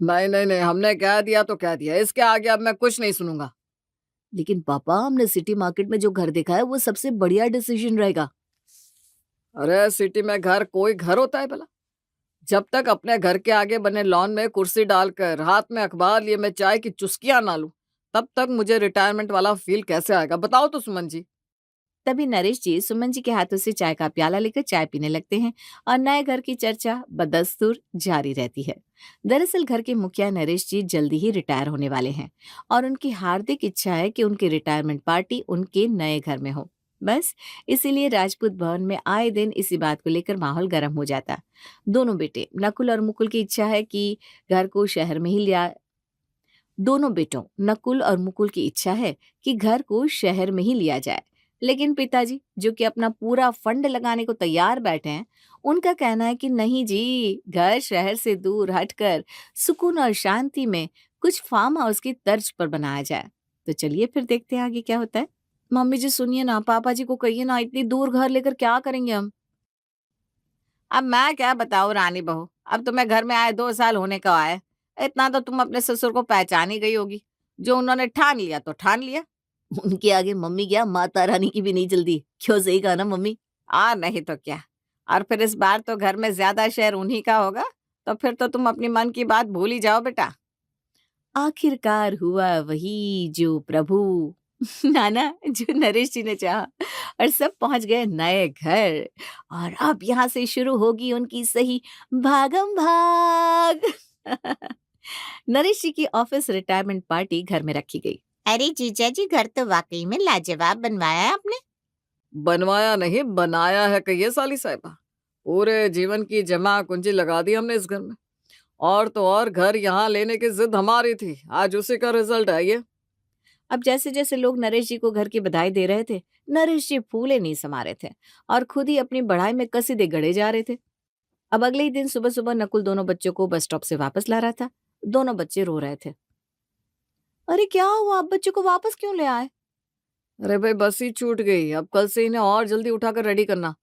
नहीं नहीं नहीं, हमने कह दिया तो कह दिया, इसके आगे अब मैं कुछ नहीं सुनूंगा। लेकिन पापा, हमने सिटी मार्केट में जो घर देखा है वो सबसे बढ़िया डिसीजन रहेगा। अरे सिटी में घर कोई घर होता है भला? जब तक अपने घर के आगे बने लॉन में कुर्सी डालकर हाथ में अखबार लिए मैं चाय की चुस्कियां ना लूं, तब तक मुझे रिटायरमेंट वाला फील कैसे आएगा? बताओ तो सुमन जी। तभी नरेश जी सुमन जी के हाथों से चाय का प्याला लेकर चाय पीने लगते हैं और नए घर की चर्चा बदस्तूर जारी रहती है। दरअसल घर के मुखिया नरेश जी जल्दी ही रिटायर होने वाले हैं और उनकी हार्दिक इच्छा है कि उनकी रिटायरमेंट पार्टी उनके नए घर में हो। बस इसीलिए राजपूत भवन में आए दिन इसी बात को लेकर माहौल गर्म हो जाता। दोनों बेटे नकुल और मुकुल की इच्छा है कि घर को शहर में ही लिया दोनों बेटों नकुल और मुकुल की इच्छा है कि घर को शहर में ही लिया जाए। लेकिन पिताजी जो कि अपना पूरा फंड लगाने को तैयार बैठे हैं, उनका कहना है कि नहीं जी, घर शहर से दूर हटकर सुकून और शांति में कुछ फार्म हाउस की तर्ज पर बनाया जाए। तो चलिए फिर देखते हैं आगे क्या होता है। मम्मी जी सुनिए ना, पापा जी को कहिए ना, इतनी दूर घर लेकर क्या करेंगे हम। अब मैं क्या बताऊं रानी बहू, अब तुम्हें घर में आए 2 साल होने का आए, इतना तो तुम अपने ससुर को पहचान ही गई होगी। जो उन्होंने ठान लिया तो ठान लिया। उनके आगे मम्मी क्या, माता रानी की भी नहीं चलती। क्यों, सही कहा ना मम्मी। नहीं तो क्या। और फिर इस बार तो घर में ज्यादा शेयर उन्हीं का होगा, तो फिर तो तुम अपनी मन की बात भूल ही जाओ बेटा। आखिरकार हुआ वही जो प्रभु नाना जो नरेश जी ने चाहा और सब पहुंच गए नए घर। और अब यहाँ से शुरू होगी उनकी सही भागम भाग। नरेश जी की ऑफिस रिटायरमेंट पार्टी घर में रखी गई। अरे जीजा जी, घर तो वाकई में लाजवाब बनवाया है आपने। बनवाया नहीं, बनाया है, कहिए साली साहिबा। पूरे जीवन की जमा कुंजी लगा दी हमने इस घर में। और तो और घर यहाँ लेने की जिद हमारी थी, आज उसी का रिजल्ट है ये। अब जैसे जैसे लोग नरेश जी को घर की बधाई दे रहे थे, नरेश जी फूले नहीं समा रहे थे और खुद ही अपनी बढ़ाई में कसीदे गढ़े जा रहे थे। अब अगले ही दिन सुबह सुबह नकुल दोनों बच्चों को बस स्टॉप से वापस ला रहा था। दोनों बच्चे रो रहे थे। अरे क्या हुआ, आप बच्चों को वापस क्यों ले आए? अरे भाई बस ही छूट गई, अब कल से इन्हें और जल्दी उठाकर रेडी करना।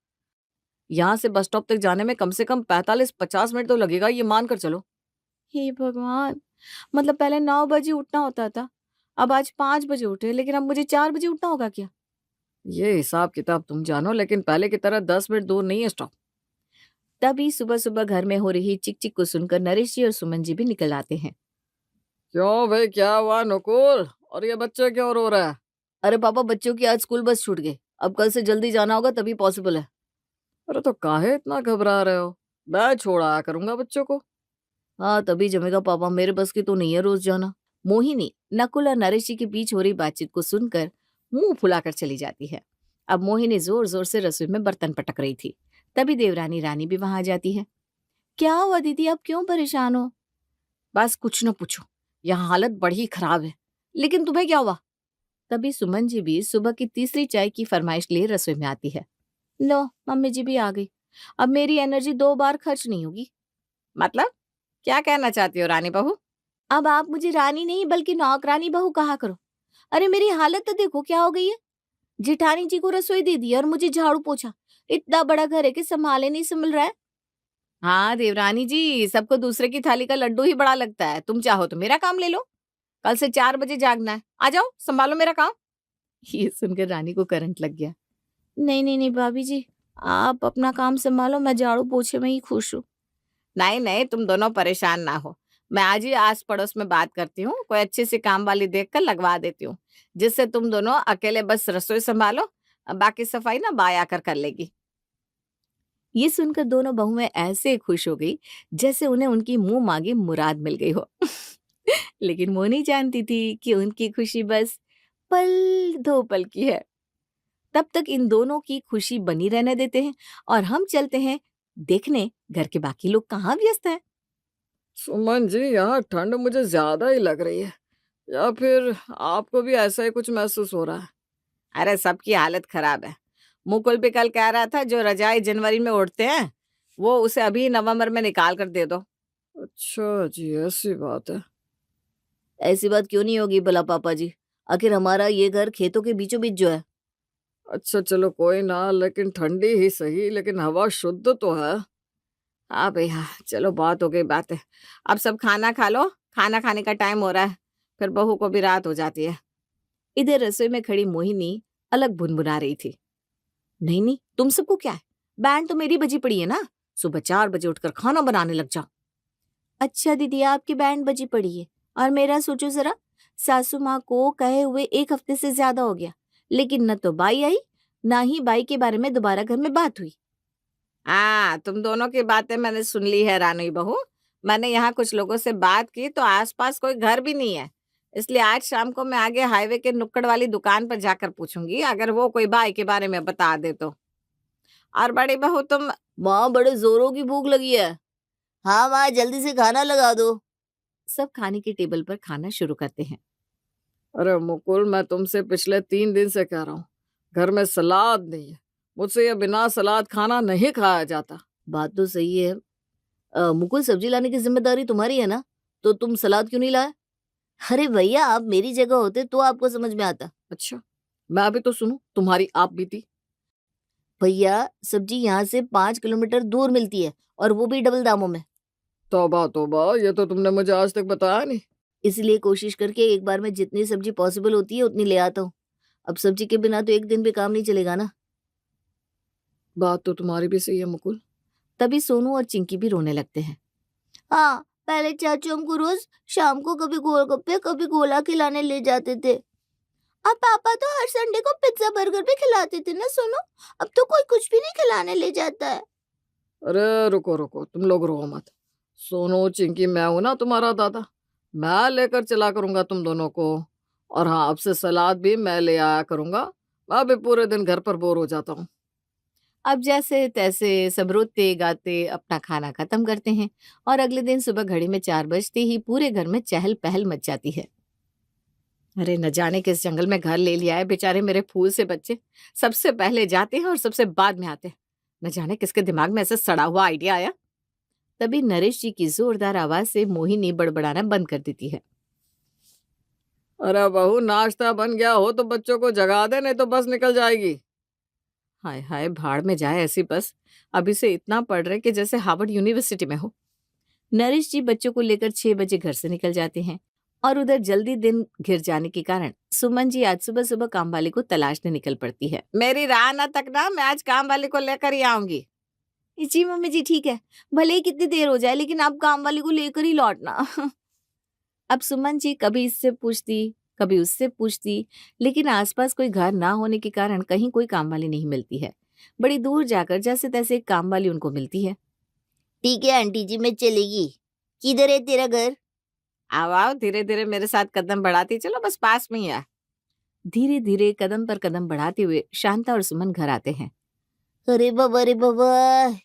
यहाँ से बस स्टॉप तक जाने में कम से कम 45-50 मिनट तो लगेगा, ये मान कर चलो। हे भगवान, मतलब पहले 9 बजे उठना होता था, अब आज 5 बजे उठे, लेकिन अब मुझे 4 बजे उठना होगा क्या? ये हिसाब किताब तुम जानो, लेकिन पहले की तरह 10 मिनट दूर नहीं है स्टॉप। तभी सुबह सुबह घर में हो रही चिक चिक को सुनकर नरेश जी और सुमन जी भी निकल आते हैं। क्यों भाई, क्या हुआ नकुल? और ये बच्चे क्यों रो रहा है? अरे पापा, बच्चों की आज स्कूल बस छूट गई, अब कल से जल्दी जाना होगा तभी पॉसिबल है। अरे तो काहे इतना घबरा रहे हो? मैं छोड़ आया करूंगा बच्चों को। हाँ तभी जमेगा पापा, मेरे बस की तो नहीं है रोज जाना। मोहिनी नकुल और नरेश जी के बीच हो रही बातचीत को सुनकर मुंह फुलाकर चली जाती है। अब मोहिनी जोर जोर से रसोई में बर्तन पटक रही थी। तभी देवरानी रानी भी वहां आ जाती है। क्या हुआ दीदी, आप क्यों परेशान हो? बस कुछ न पूछो, यहाँ हालत बड़ी खराब है। लेकिन तुम्हें क्या हुआ? तभी सुमन जी भी सुबह की तीसरी चाय की फरमाइश लिए रसोई में आती है। लो, मम्मी जी भी आ गई। अब मेरी एनर्जी 2 बार खर्च नहीं होगी। मतलब क्या कहना चाहती हो रानी बहू? अब आप मुझे रानी नहीं बल्कि नौकरानी बहू कहा करो। अरे मेरी हालत तो देखो क्या हो गई है। जिठानी जी को रसोई दे दी और मुझे झाड़ू पोछा। इतना बड़ा घर है कि संभाले नहीं संभल रहा है। हाँ देवरानी जी, सबको दूसरे की थाली का लड्डू ही बड़ा लगता है। तुम चाहो तो मेरा काम ले लो, कल से 4 बजे जागना है। आ जाओ, संभालो मेरा काम। ये सुनकर रानी को करंट लग गया। नहीं नहीं नहीं भाभी जी, आप अपना काम संभालो, मैं झाड़ू पोछे में ही खुश हूँ। नहीं नहीं, तुम दोनों परेशान ना हो। मैं आज ही आस पड़ोस में बात करती हूँ, कोई अच्छी सी काम वाली देख कर लगवा देती हूँ, जिससे तुम दोनों अकेले बस रसोई संभालो, बाकी सफाई ना बाय आकर कर लेगी। ये सुनकर दोनों बहुएं ऐसे खुश हो गई जैसे उन्हें उनकी मुंह मांगी मुराद मिल गई हो। लेकिन वो नहीं जानती थी कि उनकी खुशी बस पल दो पल की है। तब तक इन दोनों की खुशी बनी रहने देते हैं और हम चलते हैं देखने घर के बाकी लोग कहाँ व्यस्त हैं। सुमन जी, यहाँ ठंड मुझे ज्यादा ही लग रही है, या फिर आपको भी ऐसा ही कुछ महसूस हो रहा है? अरे सबकी हालत खराब है। मुकुल भी कल कह रहा था जो रजाई जनवरी में उड़ते हैं, वो उसे अभी नवंबर में निकाल कर दे दो। अच्छा जी, ऐसी बात है। ऐसी बात क्यों नहीं होगी भला पापा जी, आखिर हमारा ये घर खेतों के बीचों बीच जो है। अच्छा चलो कोई ना, लेकिन ठंडी ही सही, लेकिन हवा शुद्ध तो है। हाँ भाई हाँ, चलो बहुत हो गई बातें। अब सब खाना खा लो, खाना खाने का टाइम हो रहा है, फिर बहू को भी रात हो जाती है। इधर रसोई में खड़ी मोहिनी अलग भुनभुना रही थी। नहीं नहीं, तुम सबको क्या है, बैंड तो मेरी बजी पड़ी है ना, सुबह 4 बजे उठकर खाना बनाने लग जाओ। अच्छा दीदी, आपकी बैंड बजी पड़ी है, और मेरा सोचो जरा, सासू माँ को कहे हुए 1 हफ्ते से ज्यादा हो गया, लेकिन न तो बाई आई, ना ही बाई के बारे में दोबारा घर में बात हुई। हाँ, तुम दोनों की बातें मैंने सुन ली है रानी बहू। मैंने यहाँ कुछ लोगों से बात की तो आसपास कोई घर भी नहीं है, इसलिए आज शाम को मैं आगे हाईवे के नुक्कड़ वाली दुकान पर जाकर पूछूंगी, अगर वो कोई बाई के बारे में बता दे तो। और बड़ी बहू तुम। माँ, बड़े जोरों की भूख लगी है। हाँ माँ, जल्दी से खाना लगा दो। सब खाने की टेबल पर खाना शुरू करते हैं। अरे मुकुल, मैं तुमसे पिछले 3 दिन से कह रहा हूँ, घर में सलाद नहीं है। मुझसे ये बिना सलाद खाना नहीं खाया जाता। बात तो सही है। मुकुल, सब्जी लाने की जिम्मेदारी तुम्हारी है ना, तो तुम सलाद क्यों नहीं लाए? अरे भैया, आप मेरी जगह होते तो आपको समझ में आता। अच्छा, मैं भी तो सुनूं तुम्हारी आप बीती। भैया, सब्जी यहाँ से 5 किलोमीटर दूर मिलती है, और वो भी डबल दामों में। तौबा तौबा, ये तो तुमने मुझे आज तक बताया नहीं। इसलिए कोशिश करके एक बार में जितनी सब्जी पॉसिबल होती है उतनी ले आता हूँ। अब सब्जी के बिना तो एक दिन भी काम नहीं चलेगा ना। बात तो तुम्हारी भी सही है मुकुल। तभी सोनू और चिंकी भी रोने लगते हैं। हाँ, पहले चाचू हमको रोज शाम को कभी गोलगप्पे कभी गोला खिलाने ले जाते थे। अब पापा तो हर संडे को पिज्जा बर्गर भी खिलाते थे ना सोनू। अब तो कोई कुछ भी नहीं खिलाने ले जाता है। अरे रुको रुको, तुम लोग रो मत। सोनू चिंकी, मैं हूं ना तुम्हारा दादा, मैं लेकर चला करूंगा तुम दोनों को। और हाँ, अब से सलाद भी मैं ले आया करूंगा। मैं भी पूरे दिन घर पर बोर हो जाता हूँ। अब जैसे तैसे सब रोते गाते अपना खाना खत्म करते हैं, और अगले दिन सुबह घड़ी में 4 बजते ही पूरे घर में चहल पहल मच जाती है। अरे न जाने किस जंगल में घर ले लिया है बेचारे मेरे फूल से बच्चे। सबसे पहले जाते हैं और सबसे बाद में आते हैं। न जाने किसके दिमाग में ऐसा सड़ा हुआ आइडिया आया। तभी नरेश जी की जोरदार आवाज से मोहिनी बड़बड़ाना बंद कर देती है। अरे बहू, नाश्ता बन गया हो तो बच्चों को जगा दे, नहीं तो बस निकल जाएगी। हाय हाय, भाड़ में जाए ऐसी बस। अभी से इतना पढ़ रहे कि जैसे हार्वर्ड यूनिवर्सिटी में हो। नरेश जी बच्चों को लेकर 6 बजे घर से निकल जाते हैं, और उधर जल्दी दिन घिर जाने के कारण सुमन जी आज सुबह सुबह काम वाली को तलाशने निकल पड़ती है। मेरी राह न तकना, मैं आज काम वाली को लेकर ही आऊंगी। जी मम्मी जी, ठीक है, भले ही कितनी देर हो जाए, लेकिन आप काम वाली को लेकर ही लौटना। अब सुमन जी कभी इससे पूछती, कभी उससे पूछती, लेकिन आसपास कोई घर ना होने के कारण कहीं कोई काम वाली नहीं मिलती है। बड़ी दूर जाकर जैसे तैसे एक काम वाली उनको मिलती है। ठीक है आंटी जी, मैं चलेगी। किधर है तेरा घर? आओ आओ, धीरे धीरे मेरे साथ कदम बढ़ाती चलो, बस पास में ही है। धीरे धीरे कदम पर कदम बढ़ाते हुए शांता और सुमन घर आते हैं। अरे बाबा रे बाबा,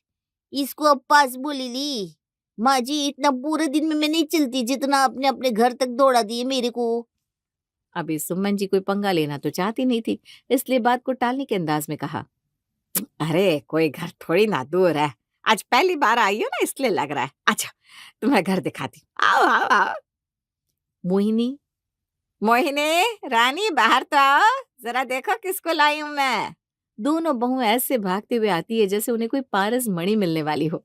इसको अब पास बोली ली। माँ जी, इतना पूरे दिन में मैं नहीं चलती जितना आपने अपने घर तक दौड़ा दिए मेरे को। अभी सुमन जी कोई पंगा लेना तो चाहती नहीं थी, इसलिए बात को टालने के अंदाज में कहा। अरे कोई घर थोड़ी ना दूर है, आज पहली बार आई हो ना इसलिए लग रहा है। अच्छा, तुम्हें घर दिखाती हूँ। आओ आओ आओ। मोहिनी, मोहिनी रानी, बाहर तो आओ, जरा देखो किसको लाई हूँ मैं। दोनों बहू ऐसे भागते हुए आती है जैसे उन्हें कोई पारस मणि मिलने वाली हो।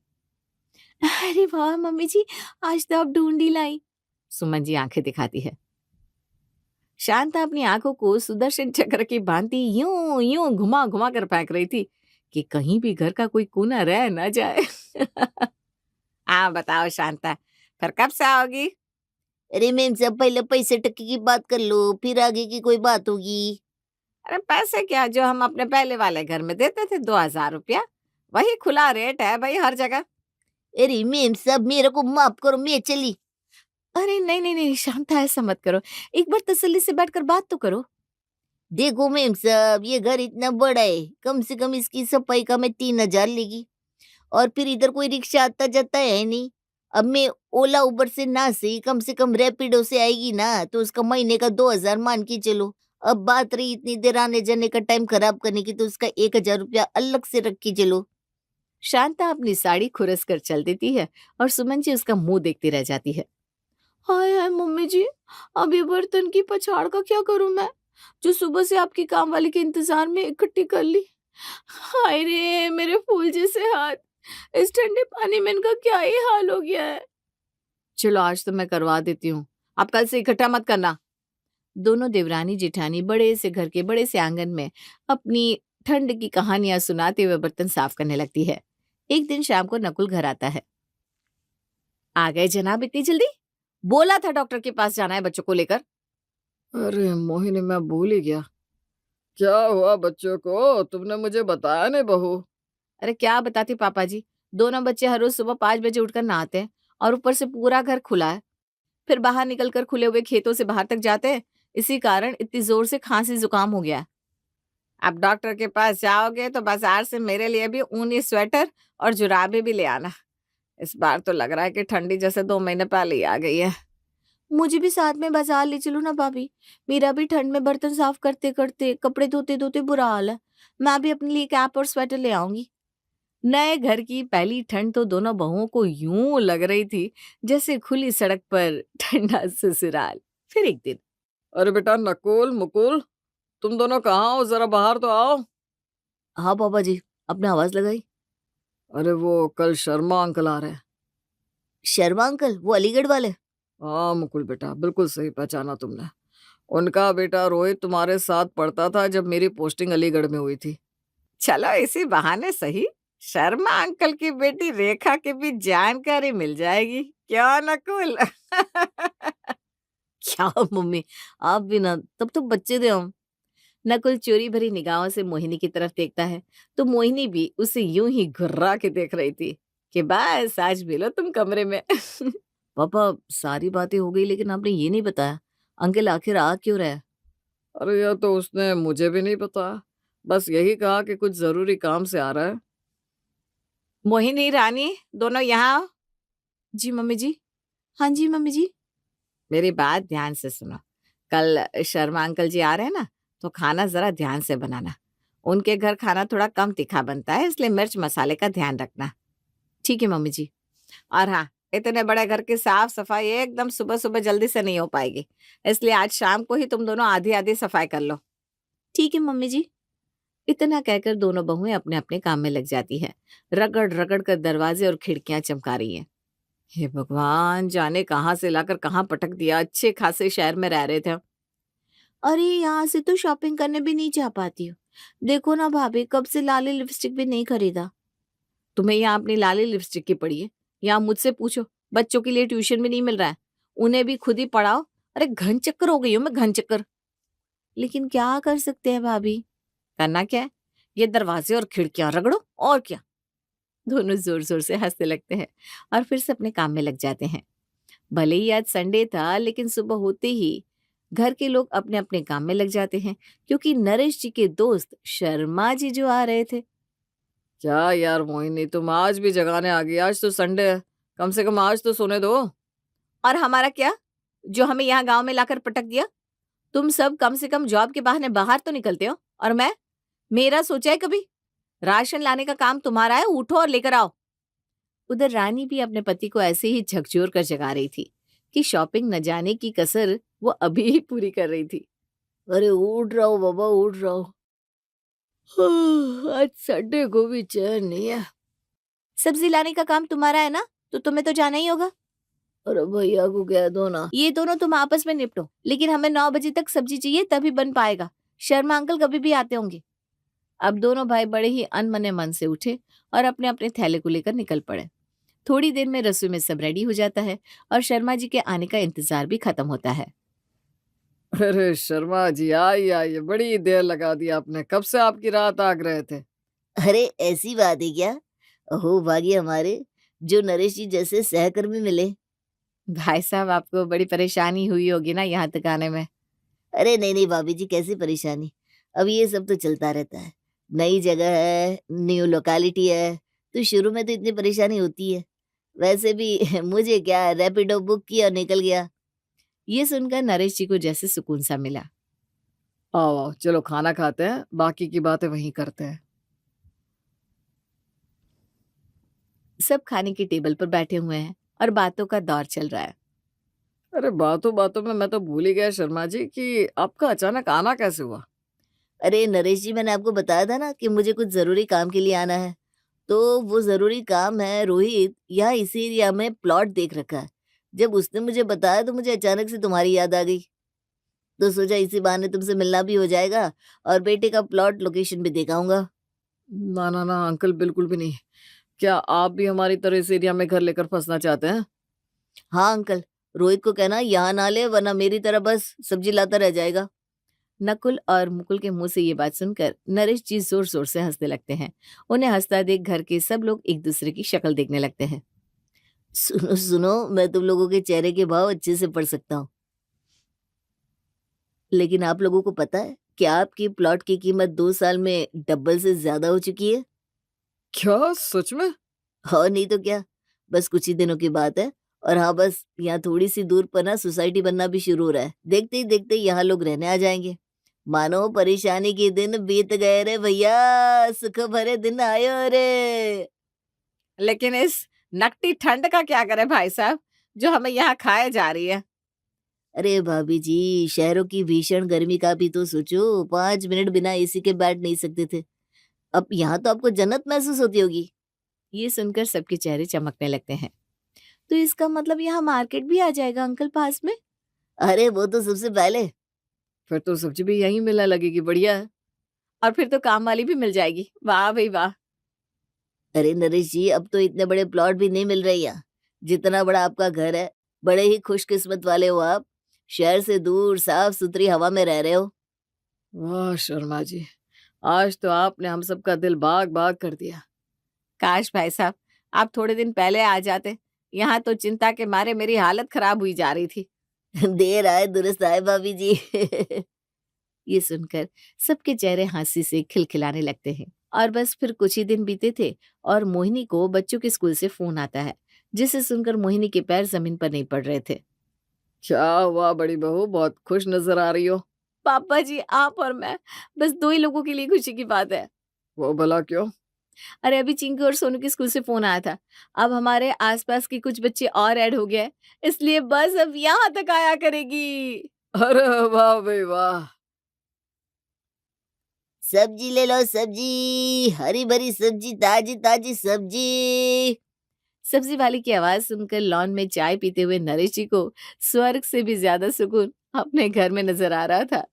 अरे वाह मम्मी जी, आज तो आप ढूंढी लाई। सुमन जी आंखें दिखाती है। शांता अपनी आंखों को सुदर्शन चक्र की भांति यूं यूं घुमा घुमा कर फेंक रही थी कि कहीं भी घर का कोई कोना रह न जाए। हाँ बताओ शांता, फिर कब से आओगी? अरे मैम साहब, पहले पैसे टक्के की बात कर लो, फिर आगे की कोई बात होगी। अरे पैसे क्या, जो हम अपने पहले वाले घर में देते थे 2,000 रुपया, वही खुला रेट है भाई हर जगह। अरे मैम साहब, मेरे को माफ करो, मैं चली। अरे नहीं नहीं नहीं शांता, ऐसा मत करो, एक बार तसल्ली से बैठकर बात तो करो। देखो मैम साहब, ये घर इतना बड़ा है, कम से कम इसकी सफाई का मैं 3,000 लेगी, और फिर इधर कोई रिक्शा आता जाता है नहीं। अब मैं ओला उबर से ना सही, कम से कम रैपिडो से आएगी ना, तो उसका महीने का 2,000 मान के चलो। अब बात रही इतनी देर आने जाने का टाइम खराब करने की, तो उसका 1,000 रुपया अलग से रख के चलो। शांता अपनी साड़ी खुरस कर चल देती है, और सुमन जी उसका मुंह देखती रह जाती है। हाय हाय मम्मी जी, अब ये बर्तन की पछाड़ का क्या करूं मैं, जो सुबह से आपकी काम वाली के इंतजार में इकट्ठी कर ली। हाय रे मेरे फूल जैसे हाथ, इस ठंडे पानी में इनका क्या ही हाल हो गया है। चलो आज तो मैं करवा देती हूँ, आप कल से इकट्ठा मत करना। दोनों देवरानी जेठानी बड़े से घर के बड़े से आंगन में अपनी ठंड की कहानियां सुनाते हुए बर्तन साफ करने लगती है। एक दिन शाम को नकुल घर आता है। आ गए जनाब इतनी जल्दी? बोला था डॉक्टर के पास जाना है बच्चों को लेकर। अरे मोहिनी, मैं भूल ही गया। क्या हुआ बच्चों को? तुमने मुझे बताया नहीं बहू। अरे क्या बताती पापा जी, दोनों बच्चे हर रोज सुबह 5 बजे उठकर नहाते हैं और ऊपर से पूरा घर खुला है, फिर बाहर निकलकर खुले हुए खेतों से बाहर तक जाते हैं। इसी कारण इतनी जोर से खांसी जुकाम हो गया है। अब डॉक्टर के पास जाओगे तो बाजार से मेरे लिए भी ऊनी स्वेटर और जुराबे भी ले आना। इस बार तो लग रहा है कि ठंडी जैसे 2 महीने पहले ही आ गई है। मुझे भी साथ में बाजार ले चलो ना भाभी, मेरा भी ठंड में बर्तन साफ करते करते कपड़े धोते धोते बुरा हाल है। मैं भी अपने लिए कैप और स्वेटर ले आऊंगी। नए घर की पहली ठंड तो दोनों बहुओं को यूं लग रही थी जैसे खुली सड़क पर ठंडा ससुराल। फिर एक दिन, अरे बेटा नकुल मुकुल, तुम दोनों कहाँ हो? जरा बाहर तो आओ। हाँ पापा जी, आपने आवाज लगाई? अरे वो कल शर्मा अंकल आ रहे हैं। शर्मा अंकल, वो अलीगढ़ वाले? हाँ मुकुल बेटा, बिल्कुल सही पहचाना तुमने। उनका बेटा रोहित तुम्हारे साथ पढ़ता था जब मेरी पोस्टिंग अलीगढ़ में हुई थी। चलो इसी बहाने सही शर्मा अंकल की बेटी रेखा की भी जानकारी मिल जाएगी, क्या नकुल? क्या मम्मी, आप भी ना, तब तो बच्चे थे हम। नकुल चोरी भरी निगाहों से मोहिनी की तरफ देखता है तो मोहिनी भी उसे यूं ही घुर्रा के देख रही थी कि बस आज मिलो तुम कमरे में। पापा, सारी बातें हो गई लेकिन आपने ये नहीं बताया अंकल आखिर आ क्यों रहा है? अरे यह तो उसने मुझे भी नहीं बताया, बस यही कहा कि कुछ जरूरी काम से आ रहा है। मोहिनी रानी, दोनों यहाँ आओ। जी मम्मी जी। हाँ जी मम्मी जी। मेरी बात ध्यान से सुनो। कल शर्मा अंकल जी आ रहे हैं ना, तो खाना जरा ध्यान से बनाना। उनके घर खाना थोड़ा कम तीखा बनता है, इसलिए मिर्च मसाले का ध्यान रखना। ठीक है मम्मी जी। और हाँ, इतने बड़े घर की साफ सफाई एकदम सुबह सुबह जल्दी से नहीं हो पाएगी, इसलिए आज शाम को ही तुम दोनों आधी आधी सफाई कर लो। ठीक है मम्मी जी। इतना कहकर दोनों बहुएं अपने अपने काम में लग जाती हैं। रगड़ रगड़ कर दरवाजे और खिड़कियां चमका रही हैं। हे भगवान, जाने कहाँ से लाकर कहाँ पटक दिया, अच्छे खासे शहर में रह रहे थे। अरे यहाँ से तो शॉपिंग करने भी नहीं जा पाती हूँ। देखो ना भाभी, कब से लाली लिपस्टिक भी नहीं खरीदा। तुम्हें यहाँ अपनी लाली लिपस्टिक की पड़ी है? यहाँ मुझसे पूछो, बच्चों के लिए ट्यूशन भी नहीं मिल रहा है, उन्हें भी खुद ही पढ़ाओ। अरे घन चक्कर हो गई हूँ मैं, घन चक्कर। लेकिन क्या कर सकते हैं भाभी? करना क्या है, ये दरवाजे और खिड़कियां रगड़ो और क्या। दोनों जोर जोर से हंसने लगते हैं और फिर से अपने काम में लग जाते हैं। भले ही आज संडे था, लेकिन सुबह होते ही घर के लोग अपने अपने काम में लग जाते हैं, क्योंकि नरेश जी के दोस्त शर्मा जी जो आ रहे थे। क्या यार मोहिनी, तुम आज भी जगाने आ गई? आज तो संडे है, कम से कम आज तो सोने दो। और हमारा क्या, जो हमें यहाँ गांव में लाकर पटक दिया? तुम सब कम से कम जॉब के बहाने बाहर तो निकलते हो, और मैं, मेरा सोचा है कभी? राशन लाने का काम तुम्हारा है, उठो और लेकर आओ। उधर रानी भी अपने पति को ऐसे ही झकझोर कर जगा रही थी कि शॉपिंग न जाने की कसर वो अभी ही पूरी कर रही थी। अरे उठ रहा हूँ बाबा, उठ रहा हूँ। आज संडे को भी चैन नहीं है। सब्जी लाने का काम तुम्हारा है ना, तो तुम्हें तो जाना ही होगा। अरे भैया को कह दो ना, ये दोनों तुम आपस में निपटो, लेकिन हमें 9 बजे तक सब्जी चाहिए, तभी बन पाएगा। शर्मा अंकल कभी भी आते होंगे। अब दोनों भाई बड़े ही अनमने मन से उठे और अपने अपने थैले को लेकर निकल पड़े। थोड़ी देर में रसोई में सब रेडी हो जाता है और शर्मा जी के आने का इंतजार भी खत्म होता है। अरे शर्मा जी, आइए आइए, बड़ी देर लगा दी आपने, कब से आपकी राह ताक रहे थे। अरे ऐसी बात है क्या? ओहो भाग्य हमारे, जो नरेश जी जैसे सहकर्मी मिले। भाई साहब, आपको बड़ी परेशानी हुई होगी ना यहाँ तक आने में। अरे नहीं नहीं भाभी जी, कैसी परेशानी, अब ये सब तो चलता रहता है। नई जगह है, न्यू लोकेलिटी है, तो शुरू में तो इतनी परेशानी होती है। वैसे भी मुझे क्या, रैपिडो बुक किया और निकल गया। ये सुनकर नरेश जी को जैसे सुकून सा मिला। आओ आओ, चलो खाना खाते हैं, बाकी की बातें वहीं करते हैं। सब खाने की टेबल पर बैठे हुए हैं और बातों का दौर चल रहा है। अरे बातों बातों में मैं तो भूल ही गया शर्मा जी कि आपका अचानक आना कैसे हुआ। अरे नरेश जी, मैंने आपको बताया था ना कि मुझे कुछ जरूरी काम के लिए आना है, तो वो ज़रूरी काम है रोहित, यहाँ इसी एरिया में प्लॉट देख रखा है। जब उसने मुझे बताया तो मुझे अचानक से तुम्हारी याद आ गई। तो सोचा इसी बहाने तुमसे मिलना भी हो जाएगा और बेटे का प्लॉट लोकेशन भी देख आऊँगा। ना, ना, ना अंकल बिल्कुल भी नहीं। क्या आप भी हमारी तरह इस एरिया में घर लेकर फँसना चाहते हैं? हाँ अंकल, रोहित को कहना यहाँ ना ले वरना मेरी तरह बस सब्जी लाता रह जाएगा। नकुल और मुकुल के मुंह से ये बात सुनकर नरेश जी जोर जोर से हंसने लगते हैं। उन्हें हंसता देख घर के सब लोग एक दूसरे की शक्ल देखने लगते हैं। सुनो सुनो, मैं तुम लोगों के चेहरे के भाव अच्छे से पढ़ सकता हूँ। लेकिन आप लोगों को पता है कि आपकी प्लॉट की कीमत 2 साल में डबल से ज़्यादा हो चुकी है? क्या सच में? और नहीं तो क्या, बस कुछ ही दिनों की बात है। और हाँ, बस यहाँ थोड़ी-सी दूर पर ना सोसाइटी बनना भी शुरू हो रहा है। देखते ही देखते यहाँ लोग रहने आ जाएँगे। मानो परेशानी के दिन बीत गए रे भैया, सुख भरे दिन आयो रे। लेकिन इस नकटी ठंड का क्या करें भाई साहब, जो हमें यहाँ खाए जा रही है? अरे भाभी जी, शहरों की भीषण गर्मी का भी तो सोचो, 5 मिनट बिना एसी के बैठ नहीं सकते थे। अब यहाँ तो आपको जन्नत महसूस होती होगी। ये सुनकर सबके चेहरे चमकने लगते हैं। तो इसका मतलब यहाँ मार्केट भी आ जाएगा अंकल पास में? अरे वो तो सबसे पहले। फिर तो सब्जी भी यहीं मिलने लगेगी, बढ़िया है। और फिर तो काम वाली भी मिल जाएगी। वाह भाई वाह। अरे नरेश जी, अब तो इतने बड़े प्लॉट भी नहीं मिल रहे यहाँ। जितना बड़ा आपका घर है, बड़े ही खुशकिस्मत वाले हो आप। शहर से दूर साफ-सुथरी हवा में रह रहे हो। वाह शर्मा जी, आज तो आपने हम सबका दिल बाग-बाग कर दिया। काश भाई साहब आप थोड़े दिन पहले आ जाते। यहाँ तो चिंता के मारे मेरी हालत खराब हुई जा रही थी। देर आए दुरुस्त आए भाभी जी। ये सुनकर सबके चेहरे हंसी से खिलखिलाने लगते हैं। और बस फिर कुछ ही दिन बीते थे और मोहिनी को बच्चों के स्कूल से फोन आता है, जिसे सुनकर मोहिनी के पैर जमीन पर नहीं पड़ रहे थे। क्या हुआ बड़ी बहू, बहुत खुश नजर आ रही हो? पापा जी आप और मैं, बस 2 ही लोगों के लिए खुशी की बात है। वो भला क्यों? अरे अभी चिंकी और सोनू के स्कूल से फोन आया था। अब हमारे आसपास के कुछ बच्चे और ऐड हो गए हैं, इसलिए बस अब यहाँ तक आया करेगी। अरे वाह भाई वाह! सब्जी ले लो सब्जी, हरी-भरी सब्जी, ताजी-ताजी सब्जी। सब्जी वाले की आवाज सुनकर लॉन में चाय पीते हुए नरेश जी को स्वर्ग से भी ज्यादा सुकून अपने घर में नजर आ रहा था।